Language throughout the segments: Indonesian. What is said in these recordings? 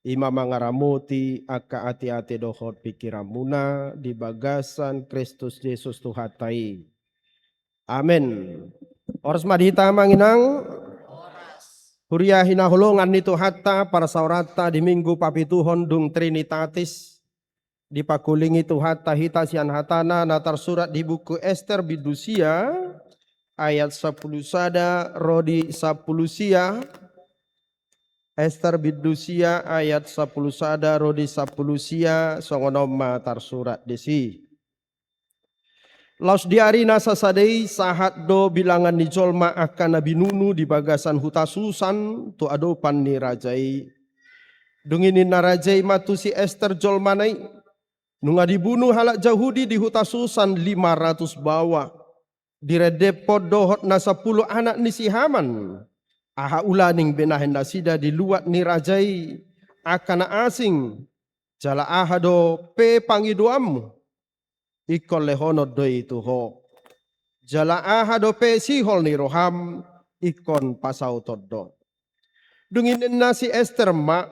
Ima mangaramuti aka ati-ati dohot pikiramuna di bagasan Kristus Yesus Tuhatai. Amin. Oras madita manginang Huria hinahulungan nito hatta para saurata di minggu papituhon dung Trinitatis di pakuling itu hatta hita sian hatana natar surat di buku Ester bidusia ayat 10 sada rodi 10 sia. Ester bidusia ayat 10 sada rodi 10 sia songonoma tar surat desi. Laus diari nasa sadei sahat do bilangan ni jolma akan nabi nunu di bagasan huta susan tu adopan ni rajai. Dungini na rajai matu si Ester jolmanai nunga dibunuh halak Yahudi di huta susan 500 bawa. Diredepot dohot na 10 anak ni si Haman. Aha ulaning benahen nasida di luat ni rajai akan asing jala aha do pe pangiduamu ikon lehono do itu ho jala aha do pe sihol ni roham ikon pasau todo dungin nasi Ester mak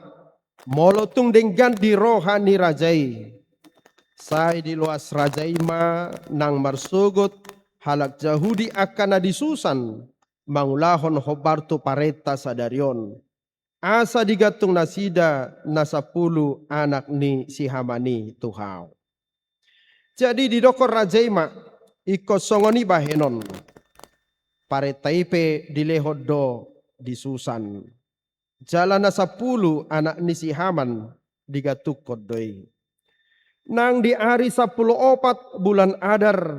molotung denggan di rohani rajai sai di luas rajai ma nang marsugut halak Yahudi akan disusan mangulahon hobartu pareta sadarion. Asa digatung nasida na 10 anak ni si Hamani tuhau. Jadi di dokor rajaima iko songoni bahenon. Paretaipe dilehodo di Susan. Jalan na 10 anak ni si Haman digatuk kodoi. Nang di hari 14 bulan Adar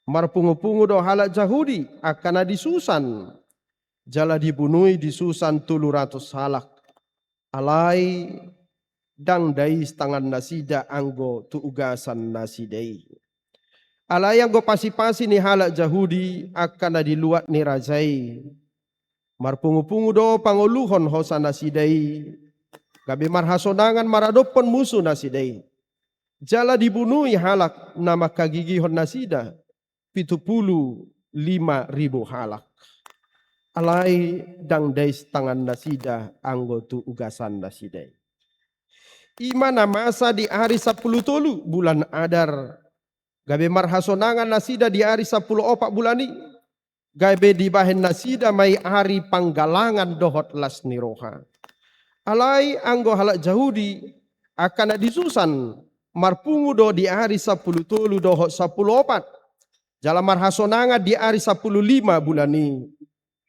marpungu-pungu do halak Yahudi akan di Susan. Jala dibunuhi di Susan 300 halak. Alai dang dais tangan nasida anggo tu ugasan nasidai. Alai anggo pasi-pasi ni halak Yahudi akan diluat ni rajai. Marpungu-pungu do panguluhon hosa nasidai. Gabi marhasonangan maradopon musuh nasidai. Jala dibunuhi halak nama kagigihon nasida. 75.000 halak. Alai dang dais tangan nasida anggo tu ugasan nasidai. Imana masa di hari 10 tolu bulan Adar. Gabe marhasonangan nasida di hari 10 opak bulani. Gabe dibahen nasida mai hari panggalangan dohot las niroha. Alai anggo halak Yahudi akan disusan marpungu do di hari 10 tolu dohot 10 opat. Jala marhasonangan di hari 15 bulani.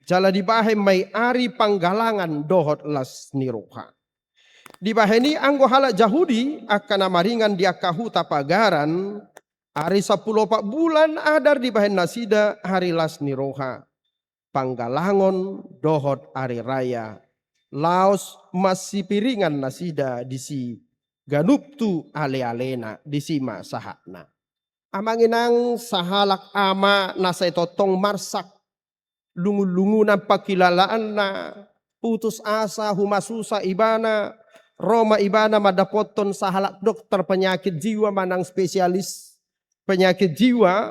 Jala dibahe mai ari panggalangan dohot las niroha. Dibaheni anggo halak Yahudi akan amaringan dia kahuta pagaran. Hari 10 bulan Adar dibahen nasida hari las niroha. Panggalangon dohot ari raya. Laos masih piringan nasida disi ganuptu ale-alena disima sahatna. Amanginang sahalak ama nasay totong marsak. Lungu-lungu ng pakilalaan na putus asa, humasusa ibana, Roma ibana madapoton sa halak dokter penyakit jiwa manang spesialis penyakit jiwa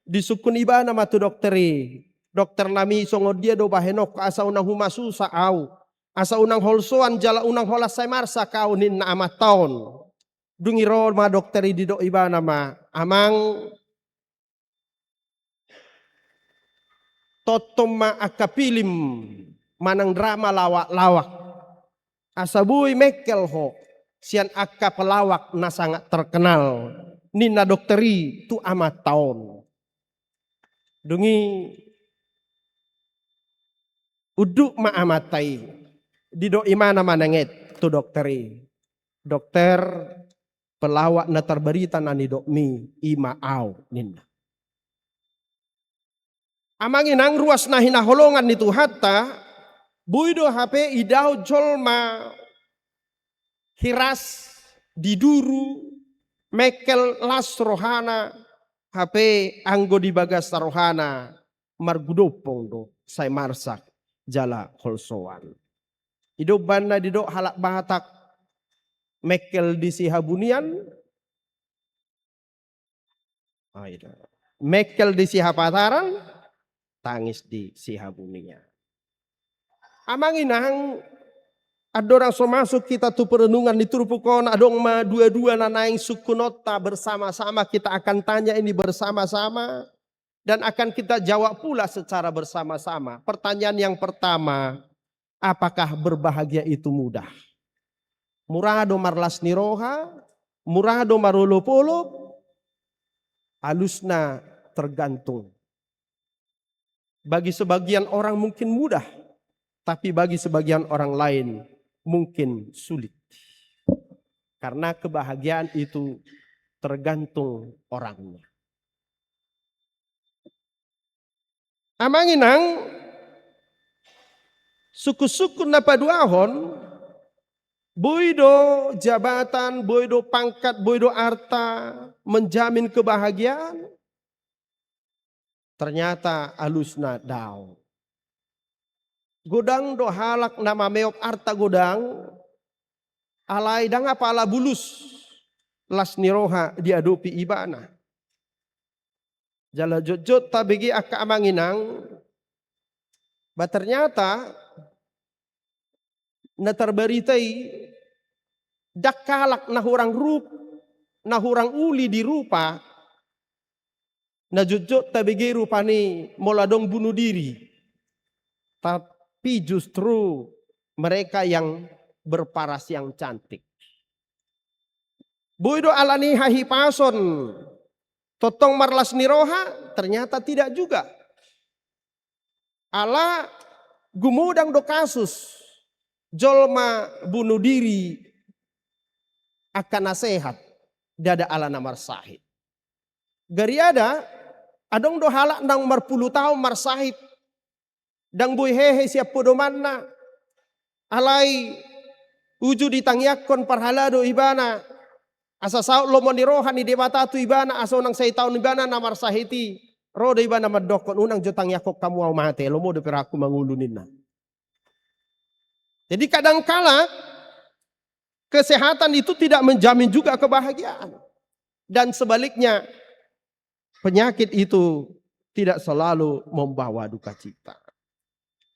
disukun ibana matu dokteri. Dokter nami songo dia do bahenok asa unang humasusa au. Asa unang holsoan jala unang holas say marsa kau nin na amat taon. Dungi Roma dokteri di do ibana ma amang totoma akapilim manang drama lawak-lawak. Asabui mekel ho sian akka pelawak na sangat terkenal. Nina dokteri tu amat tahun. Dungi uduk ma amatai. Dido imana mananget tu dokteri. Dokter pelawak na terberita na nidok mi ima au nina. Amangin ang ruas na hinaholongan nito hatta buido HP idaw jolma hiras diduru mekel las rohana HP anggo di bagas rohana margudopong do say marsak jala holsoan. Idoban na didok halak bahatak mekel di sihabunian. Mekel di sihapataran tangis di sihabunian. Amang inang Ada orang so masuk kita tu perenungan di Turpukon, adong ma dua-dua nanaing suku nota bersama-sama, kita akan tanya ini bersama-sama dan akan kita jawab pula secara bersama-sama. Pertanyaan yang pertama, apakah berbahagia itu mudah? Murado marlas niroha, murado marolo-polo, alusna tergantung. Bagi sebagian orang mungkin mudah, tapi bagi sebagian orang lain mungkin sulit. Karena kebahagiaan itu tergantung orangnya. Amanginang suku-suku napaduahon, boido jabatan, boido pangkat, boido harta menjamin kebahagiaan. Ternyata alusna daw. Godang do halak nama meok arta godang, alai dang apa ala bulus, las niroha diadopi ibana. Jala jojot tabegi aka amanginang, ternyata na terberitai dakalak na hurang uli di rupa, na jojot tabegi rupani moladong bunuh diri. Tapi justru mereka yang berparas yang cantik. Boido alani hahipason, totong marlas niroha, ternyata tidak juga. Ala gumudang do kasus, jolma bunuh diri akan nasehat, dada ala namar sahid. Gariada, adong do halak nang marpuluh tahun marsahid, dang boy hehe siap podomanna, alai uju ditangyakon parhalado ibana, asa saut lomo nirohan ni debata tu ibana, asa unang say taon ibana namar sahiti, roda ibana madokon unang jo tangyakok kamu au mate, lomo de peraku mangulunin na. Jadi kadangkala kesehatan itu tidak menjamin juga kebahagiaan. Dan sebaliknya penyakit itu tidak selalu membawa duka cita.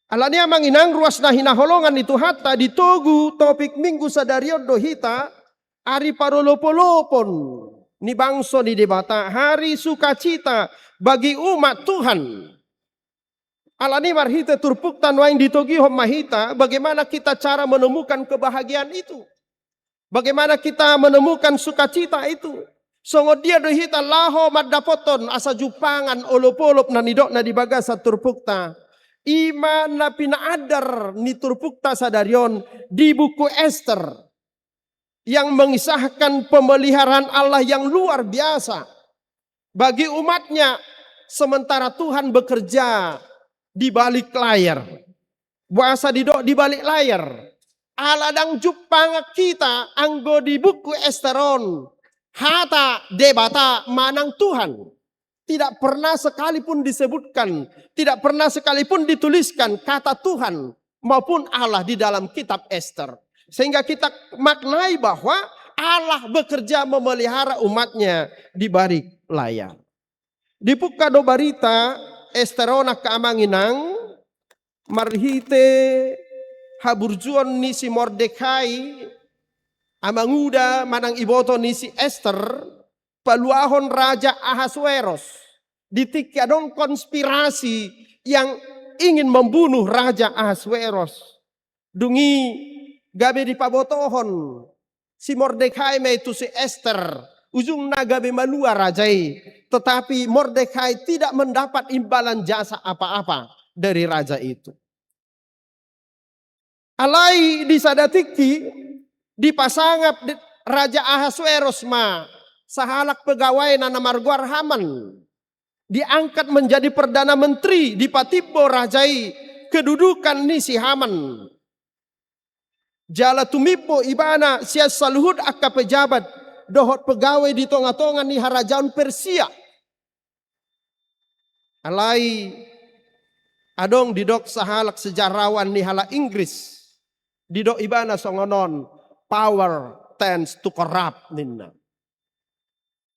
Alania manginang ruas nahina holongan itu hatta ditogu topik minggu sadarion dohita hari parolopolopon ni bangso di debata hari sukacita bagi umat Tuhan. Alani marhita turpuktan waing ditogi hom mahita, bagaimana kita cara menemukan kebahagiaan itu? Bagaimana kita menemukan sukacita itu? Songo dia dohita laho madapoton asa jupangan olopolop na nidok na dibaga sa turpukta. Iman na pinaadar ni turpukta sadarion di buku Esther yang mengisahkan pemeliharaan Allah yang luar biasa bagi umatnya sementara Tuhan bekerja di balik layar. Bahasa di balik layar. Aladang jupang kita anggo di buku Esteron hata debata manang Tuhan. Tidak pernah sekalipun disebutkan, tidak pernah sekalipun dituliskan kata Tuhan maupun Allah di dalam kitab Ester. Sehingga kita maknai bahwa Allah bekerja memelihara umatnya di balik layar. Di Pukado Barita Esterona keamanginang marhite haburjuan ni si Mordekai amanguda manang iboto ni si Ester paluahon Raja Ahasueros. Ditik adong konspirasi yang ingin membunuh Raja Ahasueros. Dungi gabe di pabotohon. Si Mordekai itu si Ester. Ujung nagabe malua rajai. Tetapi Mordekai tidak mendapat imbalan jasa apa-apa dari raja itu. Alai disadatiki dipasangap Raja Ahasueros ma. Sahalak pegawai nana marguar Haman diangkat menjadi perdana menteri di Patibo Rajai kedudukan ni si Haman. Jala tumipo ibana sias saluhud akka pejabat dohot pegawai di tonga-tonga ni harajaun Persia. Alai adong didok sahalak sejarawan ni hala Inggris didok ibana songonon power tends to corrupt ninna.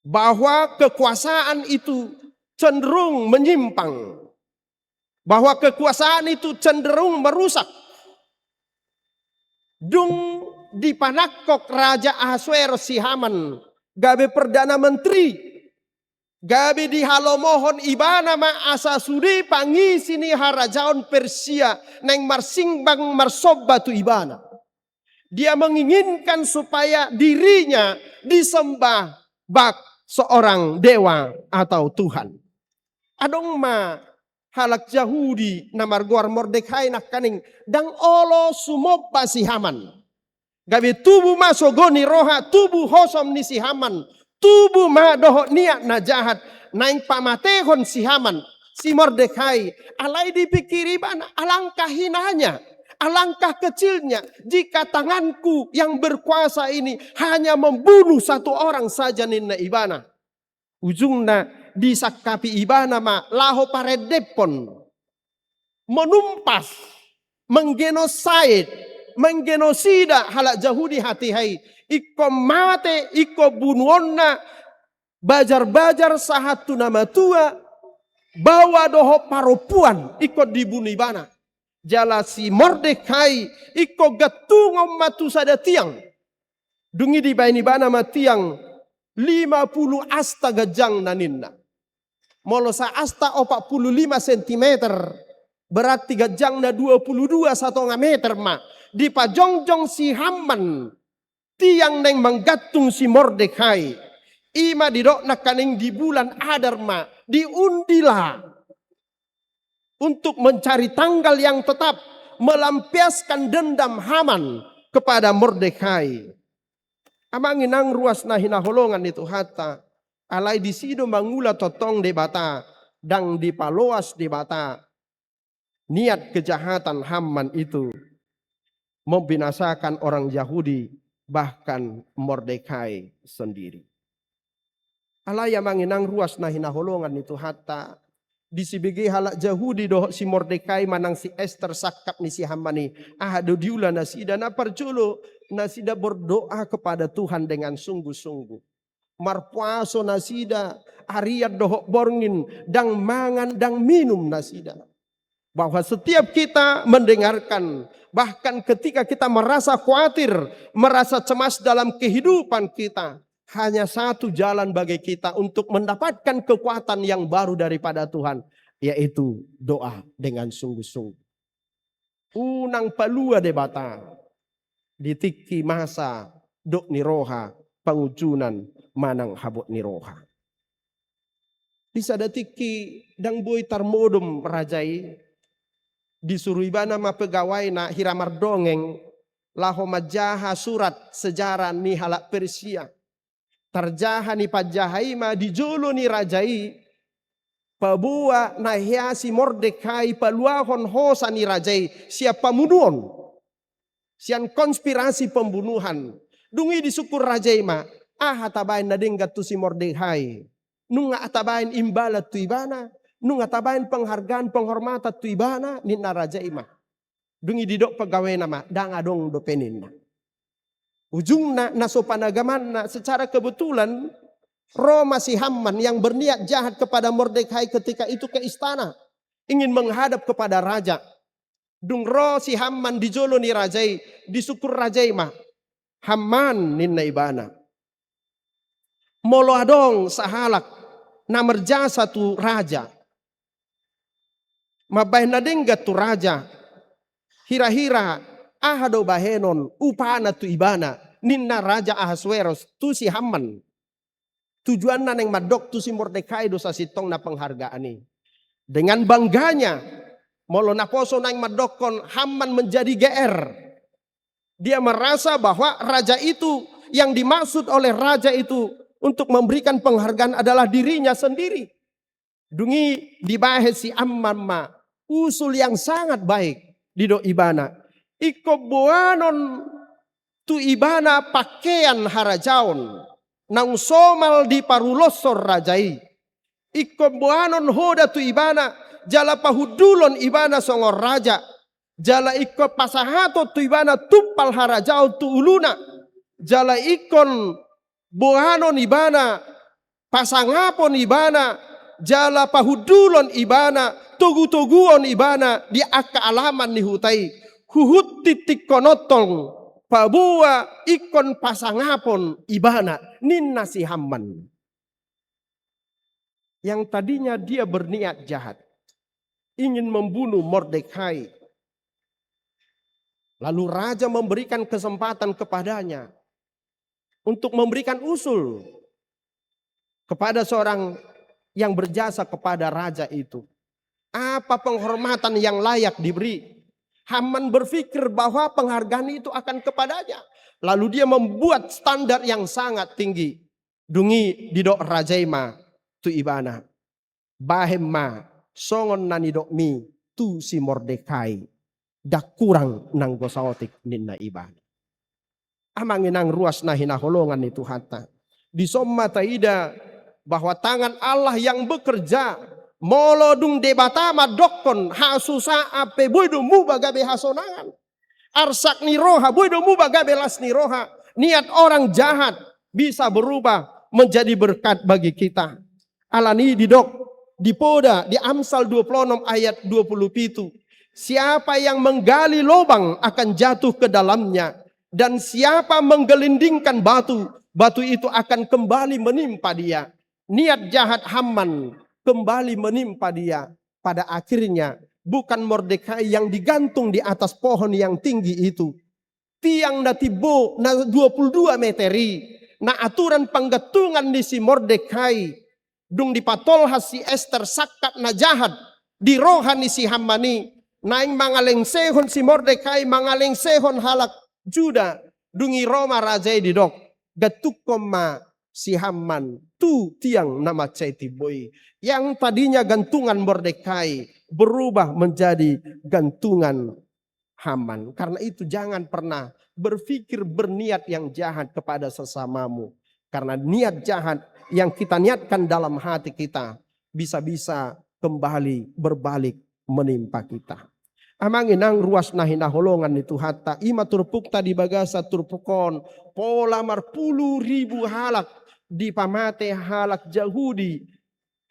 Bahwa kekuasaan itu cenderung menyimpang. Bahwa kekuasaan itu cenderung merusak. Dung dipanakok Raja Ahasuerus si Haman, gabe Perdana Menteri, gabe dihalomohon ibana ma asa sudi pangisi ni harajaon Persia neng marsingbang marsoba tu ibana. Dia menginginkan supaya dirinya disembah bak seorang dewa atau Tuhan. Adong ma halak Yahudi namar guar Mordekai nak kaning dang olo sumopa si Haman. Gabi tubuh masogoni roha tubuh hosom ni si Haman. Tubuh ma doho niat na jahat. Naing pamatehon si Haman. Si Mordekai. Alai dipikiri bana alangkah hinanya. Alangkah kecilnya jika tanganku yang berkuasa ini hanya membunuh satu orang saja ninna ibana. Ujungna disakapi ibana ma laho paredepon. Menumpas, menggenosida halak Yahudi hati hai. Iko mate, iko bunuonna, bajar-bajar sahatu nama tua, bawa doho paropuan, iko dibunuh ibana. Jala si Mordekai iko gatungom matu sada tiang. Dungi di baini bana matiang 50 asta gajang naninna. Molo sa asta 45 cm. Berarti gajang na 22 1,5 meter ma. Di pajongjong si Haman. Tiang neng menggatung si Mordekai. Ima didok na kaning di bulan Adar ma. Diundilah. Untuk mencari tanggal yang tetap melampiaskan dendam Haman kepada Mordekai. Amangin ang ruas na hinaholongan itu hatta alai di sido mangula totong de bata dang dipaloas de bata. Niat kejahatan Haman itu membinasakan orang Yahudi bahkan Mordekai sendiri. Alai amangin ang ruas na hinaholongan itu hatta di sibigi halak Yahudi doh si Mordekai manang si Esther sakap ni si Hamani. Do diula nasida na parjulo nasida berdoa kepada Tuhan dengan sungguh-sungguh. Marpuaso nasida ariat doh borngin dang mangan dang minum nasida. Bahwa setiap kita mendengarkan bahkan ketika kita merasa khawatir, merasa cemas dalam kehidupan kita. Hanya satu jalan bagi kita untuk mendapatkan kekuatan yang baru daripada Tuhan. Yaitu doa dengan sungguh-sungguh. Unang palua de bata. Ditiki masa dok niroha pengujunan manang habot niroha. Bisa datiki dang boy tarmodom rajai. Disuruh ibana ma pegawai na hiramar dongeng. Laho majaha surat sejarah ni halak Persia. Tarjaha ni pajahai ma dijolo ni rajai. Pabua na hiasi Mordekai paluahon hosa ni rajai. Siapa pembunuhan. Sian konspirasi pembunuhan. Dungi disukur rajai ma. Hatabain nadenggat tu si Mordekai. Nunga atabain imbalat tu ibana. Nunga atabain penghargaan penghormatan tu ibana. Nina rajai ma. Dungi didok pegawai nama. Dang adong dopenin na. Ujungna nasopanagaman secara kebetulan Roma si Haman yang berniat jahat kepada Mordekai ketika itu ke istana. Ingin menghadap kepada raja. Dung ro si Haman dijolo ni rajai. Disukur rajai mah. Haman ninna ibana. Molo adong sahalak. Namerja satu raja. Mabay nadenggat tu raja. Hira-hira. Ahado bahenon upana tu ibana ninna Raja Ahasuerus tu si Haman. Tujuan na neng madok tu si Mordekai dosa sitong na penghargaan ini. Dengan bangganya molo naposo nang madokon Haman menjadi GR. Dia merasa bahwa raja itu yang dimaksud oleh raja itu untuk memberikan penghargaan adalah dirinya sendiri. Dungi dibahas si Haman ma usul yang sangat baik di do ibana. Iko buanon tu ibana pakaian harajaon. Nang somal di parulosor rajai. Iko buanon hoda tu ibana. Jala pahudulon ibana songor raja. Jala iko pasahato tu ibana tupal harajao tu uluna. Jala ikon buanon ibana. Pasangapon ibana. Jala pahudulon ibana. Tugu-tuguon ibana. Di aka alaman ni hutai. Huhut titik konotong pabua ikon pasangapon ibana ninna si Haman. Yang tadinya dia berniat jahat, ingin membunuh Mordekai. Lalu raja memberikan kesempatan kepadanya untuk memberikan usul kepada seorang yang berjasa kepada raja itu. Apa penghormatan yang layak diberi? Haman berpikir bahwa penghargaan itu akan kepadanya. Lalu dia membuat standar yang sangat tinggi. Dungi didok rajaima tu ibana. Bahemma songon nani dok mi tu si Mordekai. Dak kurang nang gosaotik ninna ibana. Amanginang ruas nahina holongan itu hatta. Di somma taida bahwa tangan Allah yang bekerja molodung debatama dokon hasusa ape boydo mu bagabe hasonangan arsak niroha boydo mu bagabe las niroha. Niat orang jahat bisa berubah menjadi berkat bagi kita. Alani didok di poda di Amsal 26 ayat 27. Siapa yang menggali lubang akan jatuh ke dalamnya, dan siapa menggelindingkan batu, batu itu akan kembali menimpa dia. Niat jahat Haman kembali menimpa dia. Pada akhirnya bukan Mordekai yang digantung di atas pohon yang tinggi itu. Tiang na tibo na 22 meteri. Na aturan penggetungan di si Mordekai. Dung dipatolhas si Esther sakat na jahat. Di rohani si Hamani. Naing mangaleng-sehon si Mordekai mangaleng-sehon halak Juda. Dungi Roma rajai didok. Gatukoma si Haman tu tiang nama boy. Yang tadinya gantungan Mordekai berubah menjadi gantungan Haman. Karena itu jangan pernah berpikir berniat yang jahat kepada sesamamu. Karena niat jahat yang kita niatkan dalam hati kita bisa-bisa kembali berbalik menimpa kita. Amanginang ruas nahina holongan itu hatta ima turpukta di bagasa turpukon pola marpuluh ribu halak di pamate halak Yahudi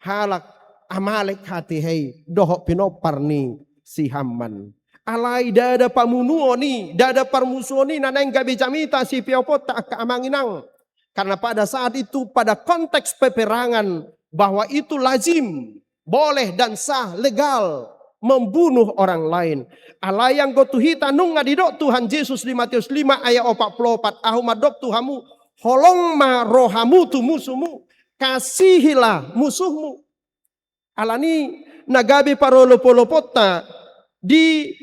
halak Amalek hati hei dohok pinopar ni si Haman. Alai dada pamunuoni dada parmusuoni naneng gabi jamita si piopota ka amanginang. Karena pada saat itu pada konteks peperangan bahwa itu lazim, boleh dan sah, legal membunuh orang lain. Alayang gotuhita nunga didok Tuhan Yesus di Matius 5 ayat 44. Ahumadok Tuhamu holong ma rohamu tu musuhmu. Kasihilah musuhmu. Alani nagabi parolopolopota di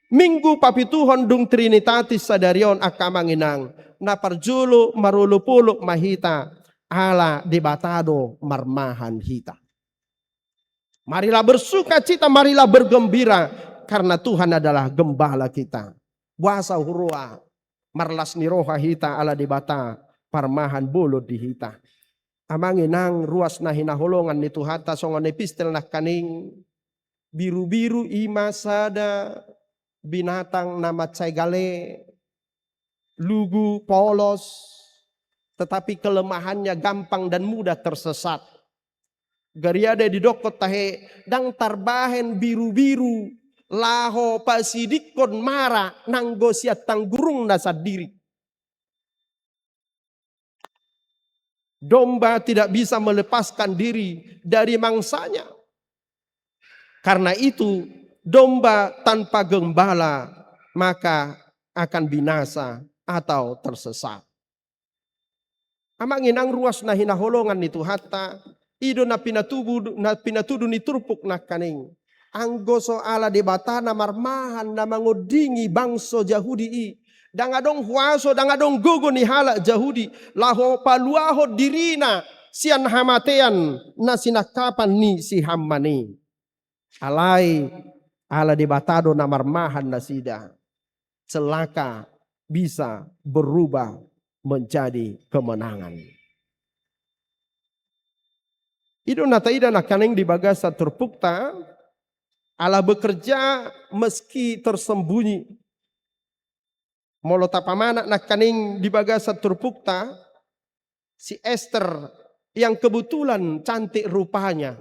minggu papituhon dung Trinitatis sadarion akamanginang. Na parjulo marulupuluk mahita ala debatado marmahan hita. Marilah bersuka cita, marilah bergembira karena Tuhan adalah gembala kita. Wasa hurua marlas niroha hita ala debata parmahan bolo di hita. Amanginang ruas nahina holongan ni Tuhata songon epistel nak kaning biru-biru ima sada binatang nama caigale lugu polos, tetapi kelemahannya gampang dan mudah tersesat. Gariada di dokot tahe dang tarbahen biru-biru laho pasidikon mara nanggo siat tanggurung nasa diri. Domba tidak bisa melepaskan diri dari mangsanya. Karena itu domba tanpa gembala maka akan binasa atau tersesat. Amanginang ruas nahina holongan itu hatta ido na pinatudu ni turpuk na kaning. Anggoso ala debatana marmahan na mangodingi bangso Yahudi i. Dangadong huaso dangadong gogo ni hala Yahudi. Laho paluaho dirina sian hamatean na sinakapan ni si Hamani. Alai ala debatado na marmahan na sida. Celaka bisa berubah menjadi kemenangan. Ido nataida nakaning di bagasa terpukta ala bekerja meski tersembunyi. Molo tapamana nakaning di bagasa terpukta si Esther yang kebetulan cantik rupanya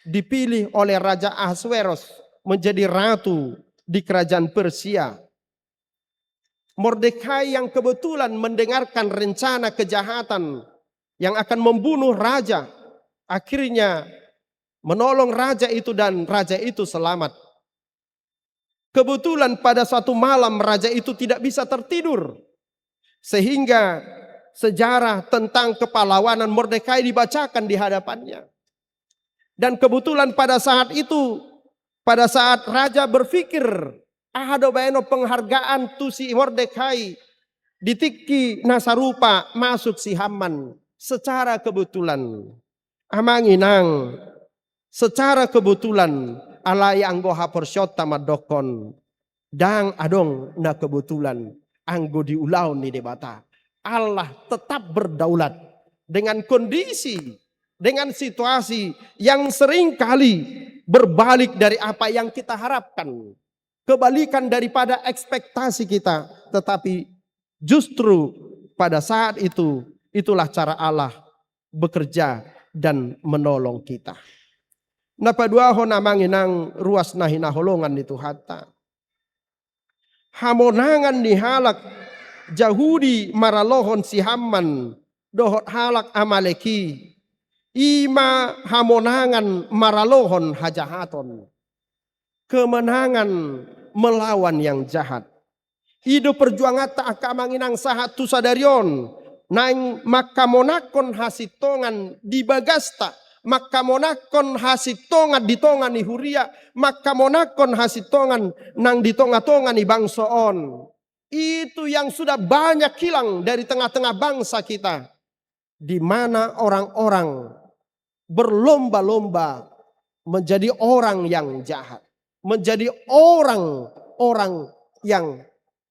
dipilih oleh Raja Ahasveros menjadi ratu di kerajaan Persia. Mordekai yang kebetulan mendengarkan rencana kejahatan yang akan membunuh raja, akhirnya menolong raja itu dan raja itu selamat. Kebetulan pada suatu malam raja itu tidak bisa tertidur, sehingga sejarah tentang kepahlawanan Mordekai dibacakan di hadapannya. Dan kebetulan pada saat itu, pada saat raja berpikir, ada bayano penghargaan tu si Mordekai, ditiki nasarupa masuk si Haman. Secara kebetulan, amanginang, secara kebetulan, alai anggo haporsyot tamadokon, dang adong na kebetulan, anggo diulau ni debata. Allah tetap berdaulat dengan kondisi, dengan situasi yang sering kali berbalik dari apa yang kita harapkan. Kebalikan daripada ekspektasi kita. Tetapi justru pada saat itu, itulah cara Allah bekerja dan menolong kita. Napadua ho namanginang ruas nahina holongan itu hatta. Hamonangan ni halak Jahudi maralohon si Haman dohot halak Amaleki. Ima hamonangan maralohon hajahaton. Kemenangan melawan yang jahat. Hidup perjuangan tak akamanginang sahat tusadarion. Naing makamonakon hasitongan di bagasta. Makamonakon hasitongan di tongan ni huria. Makamonakon hasitongan nang di tonga-tonga ni bangsoon. Itu yang sudah banyak hilang dari tengah-tengah bangsa kita. Di mana orang-orang berlomba-lomba menjadi orang yang jahat, menjadi orang-orang yang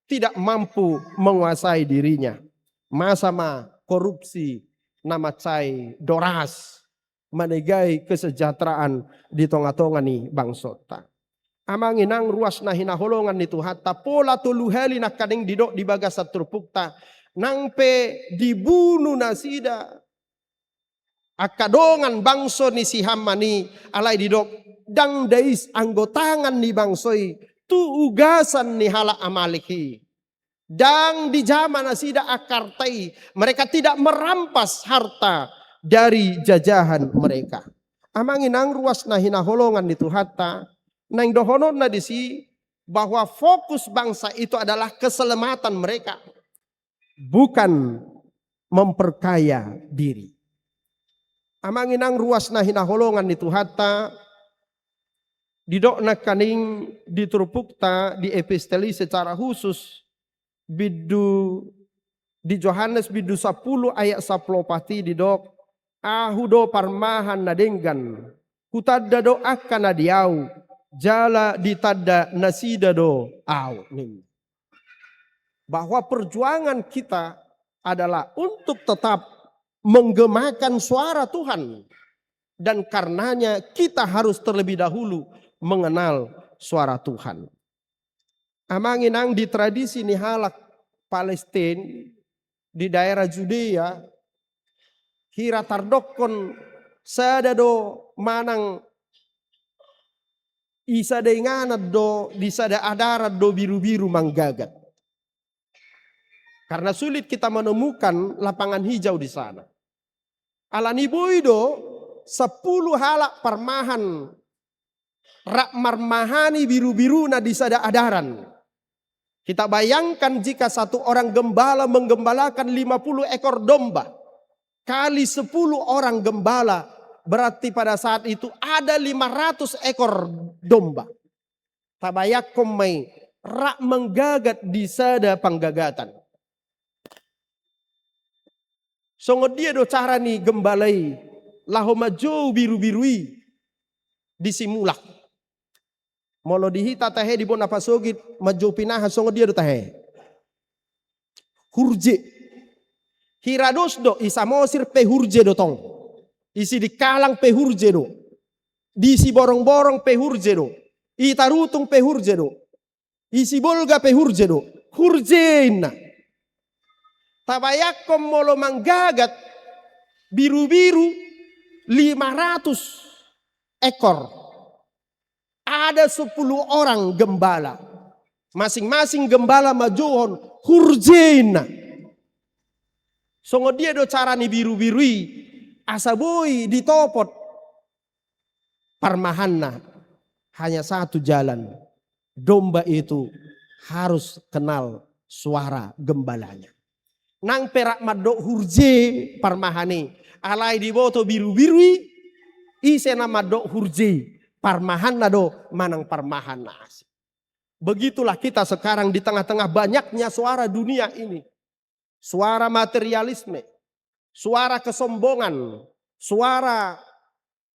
tidak mampu menguasai dirinya. Masama korupsi, nama cai doras, menegai kesejahteraan di tonga-tonga ni bangsota. Amanginang ruas nahina holongan itu hatta pola tuluheli nak kadeng didok di bagasa terpukta nangpe dibunuh nasida. Akadongan bangso ni si Hamani alai didok dang dais anggotangan ni bangsoi tu ugasan ni hala Amaleki. Dang di zaman asida akartai mereka tidak merampas harta dari jajahan mereka. Amanginang ruas nahina holongan itu hatta nang dohonon na disi bahwa fokus bangsa itu adalah keselamatan mereka, bukan memperkaya diri. Amanginang ruas nahina holongan itu hatta didok na kaning diturupukta di episteli secara khusus bidu di Yohanes bidu 10 ayat 10 pati didok ahudo parmahan nadenggan kutada do akan nadiau jala ditada nasida do au. Bahwa perjuangan kita adalah untuk tetap menggemakan suara Tuhan. Dan karenanya kita harus terlebih dahulu mengenal suara Tuhan. Amanginang di tradisi nihalak Palestina di daerah Judea hira tardokon sadado manang isa denganat do disada adarat do biru-biru manggagat. Karena sulit kita menemukan lapangan hijau di sana. Alani boido 10 halak parmahan rak marmahani biru-biru na disada adaran. Kita bayangkan jika satu orang gembala menggembalakan 50 ekor domba. Kali 10 orang gembala berarti pada saat itu ada 500 ekor domba. Tabayakom may rak menggagat disada panggagatan. Songod dia do cara ni gembalai lahoma jauh biru-birui disimulak. Molo dihita tahe di bona pasogit maju pinaha songod dia do tahe. Hurje. Hirados do isamosir pe hurje do tong. Isi di kalang pe hurje do. Disi borong-borong pe hurje do. Itarutung pe hurje do. Isi bolga pe hurje do. Hurjeina. Tabayakom molo manggagat biru-biru 500 ekor. Ada 10 orang gembala. Masing-masing gembala majuhon hurjena. Songo dia do cara ni biru-birui. Asaboi ditopot. Parmahanna hanya satu jalan. Domba itu harus kenal suara gembalanya. Nang perak madok hurje parmahani. Alai di boto biru-birui. Isena madok hurje. Parmahanna do manang parmahanna asik. Begitulah kita sekarang di tengah-tengah banyaknya suara dunia ini. Suara materialisme, suara kesombongan, suara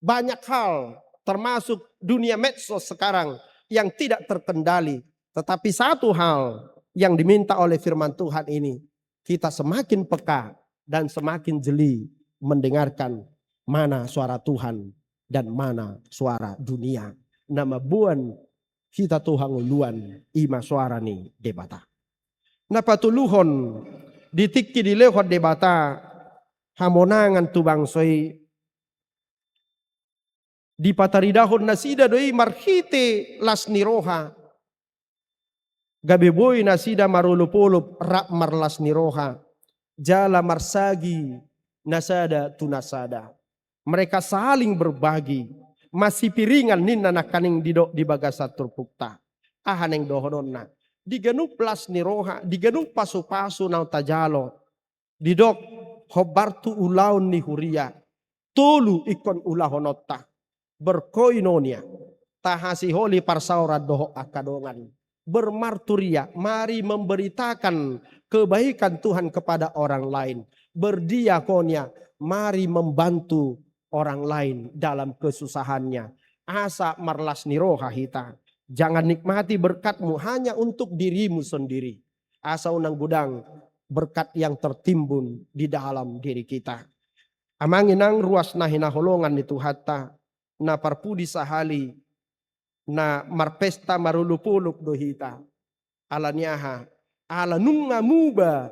banyak hal termasuk dunia medsos sekarang yang tidak terkendali. Tetapi satu hal yang diminta oleh firman Tuhan ini, kita semakin peka dan semakin jeli mendengarkan mana suara Tuhan dan mana suara dunia. Nama buan kita Tuhan uluan ima suara ni debata. Napatuluhon ditikki di lehot debata hamonangan tu bangsoi di pataridahon nasida doi marhite las niroha gabe boy nasida marulupulup rak marlas niroha jala marsagi nasada tunasada. Mereka saling berbagi. Masih piringan ninna nakaning didok di bagasat turpukta. Ahaneng dohononna. Diganup las niroha. Diganup pasu-pasu nang tajalo. Didok hobartu ulaun ni huria. Tulu ikon ulahonota. Berkoinonia. Tahasi holi parsaura doho akadongan. Bermarturia. Mari memberitakan kebaikan Tuhan kepada orang lain. Berdiakonia. Mari membantu orang lain dalam kesusahannya. Asa marlas niroha hita. Jangan nikmati berkatmu hanya untuk dirimu sendiri. Asa unang gudang berkat yang tertimbun di dalam diri kita. Amanginang ruas nahina holongan itu hatta. Na parpudi sahali. Na marpesta marulupuluk dohita. Alanyaha. Ala nunga muba.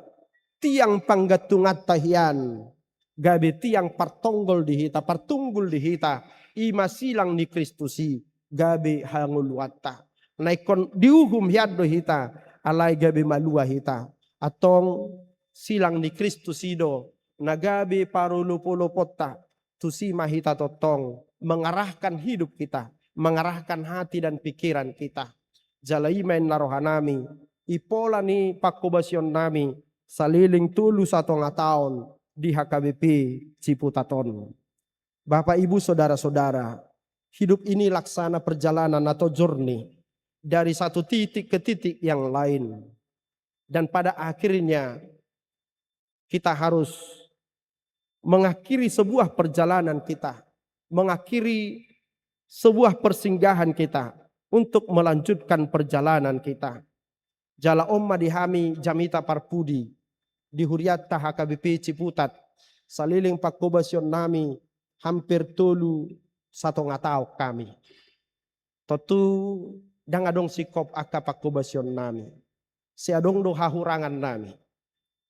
Tiang panggatungat tahian. Gabe tiang partonggol dihita, partunggul dihita, ima silang ni Kristusi, gabe hangul wata. Naikon diuhum hiado hita, alay gabe malua hita. Atong silang ni Kristusido, nagabe parulupulupota, tusi mahita totong, mengarahkan hidup kita, mengarahkan hati dan pikiran kita. Jalaimain narohanami, ipola ni pakubasyon nami, saliling tulu satu tahun. Di HKBP Ciputaton. Bapak Ibu Saudara-saudara, hidup ini laksana perjalanan atau journey dari satu titik ke titik yang lain. Dan pada akhirnya kita harus mengakhiri sebuah perjalanan kita, mengakhiri sebuah persinggahan kita untuk melanjutkan perjalanan kita. Jala Omma dihami Jamita Parpudi di Huriatta HKBP Ciputat, saliling pakubasyon nami hampir tulu satu ngatau kami. Totu dangadong sikop aka pakubasyon nami. Siadong do hahurangan nami.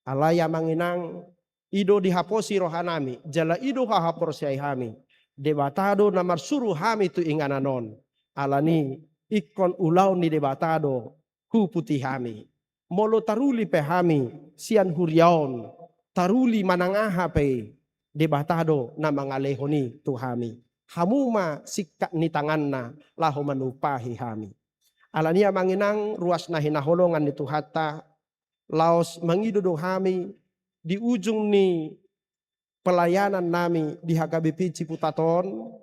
Alaya manginang ido dihaposi rohanami, jala ido hahaporsiay hami. Debatado na marsuru hami tu ingananon. Alani ikon ulaw ni debatado huputi hami. Molo taruli pe hami sian huriaon taruli manangaha pe debatado na mga lehoni tu hami hamuma sikka ni tanganna laho manupahi hami alania manginang ruas na hinaholongan ni Tuhata laos mangidudo hami di ujung ni pelayanan nami di HKBP Ciputaton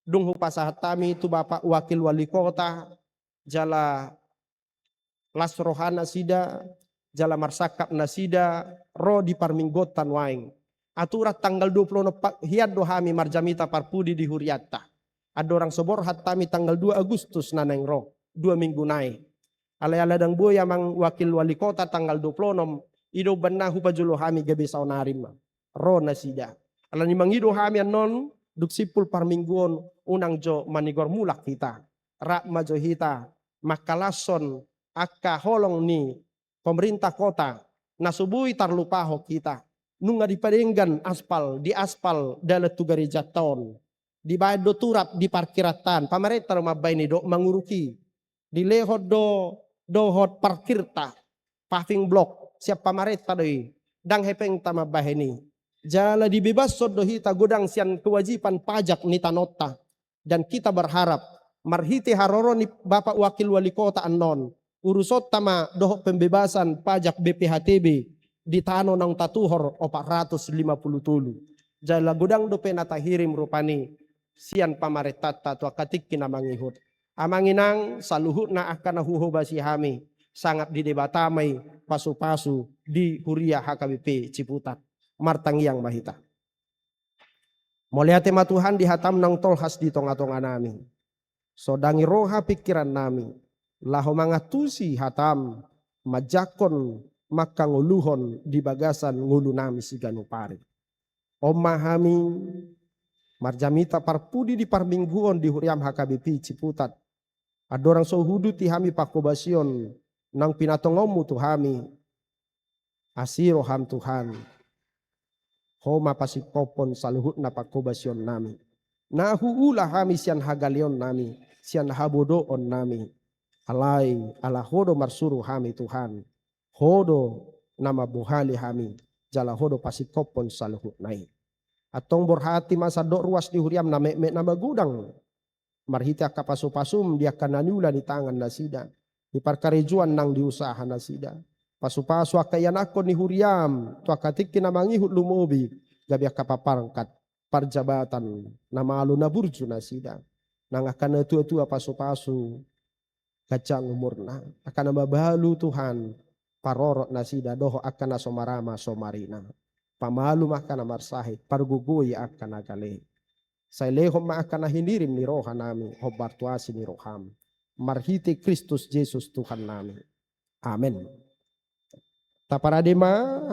dung hupasahat kami tu Bapak Wakil Wali Kota jala Las Rohana Sida, Jala Marsakap Nasida, Ro di Parminggotan Waing. Aturat tanggal 20 hiad dohami Marjamita Parpudi di Huriatta. Ada orang soborhat kami tanggal 2 Agustus naneng ro, 2 minggu naik. Alay-alay dang buaya mang wakil wali kota tanggal 26, ido banna hupajulo hami gabi saunarim. Ro Nasida. Alani mangido hami anon, duksipul Parmingguon, unang jo manigor mulak kita. Rak majo hita, makalason, akka holong ni pemerintah kota nasubui tarlupaho kita nunga dipadenggan aspal di aspal dalam tugari jaton di bado turap di parkiratan pamerintah rumah baini do manguruki di lehod do dohot parkir ta paving block siap pamareta doi dang hepeng tama baheni jala dibebas sodohi ta godang sian kewajiban pajak ni tanota dan kita berharap marhiti haroro ni Bapak Wakil Wali Kota Anon urusot tama dohot pembebasan pajak BPHTB di tano nang tatuhor 450 tulu jala godang do penata hirim rupani sian pamareta tua katik kina mangihut amanginang saluhut na akan nahuhubasi hami sangat didebatamai pasu-pasu di Huria HKBP Ciputat martang yang mahita. Mulia tema Tuhan dihatam nang tolhas di tonga-tonga nami. Sodangi roha pikiran nami. Laho mangatusi hatam majakon makanguluhon di bagasan ngulu nami siganupari. Omahami marjamita parpudi di parmingguon di Huriam HKBP Ciputat. Adorang sohudu ti hami pakobasion nang pinatongomu tuhami asiro ham Tuhan homa pasikopon saluhut na pakobasion nami nahu ula hami sian hagalion nami sian habodoon nami alai ala hodo marsuru hami Tuhan hodo nama buhali hami jala hodo pasikopon saluhut nai atong borhati masa do ruas di Huriam na me nama gudang marhita kapasupasum dia kananula di tangan nasida di parkarejuan nang diusaha nasida pasu-pasu akayan ako ni Huriam tu akatik kinamangihut lumobi gabi akapaparangkat parjabatan na malu na burju nasida nang akan tua-tua pasu-pasu kacang umurna akan mabalu Tuhan parorot nasida doho akan nasomarama somarina pamalu akan marsahit pargugoy akan agale saya lehom akan nahinirim ni roha nami hobartuasi ni roham marhiti Kristus Yesus Tuhan nami amin taparadema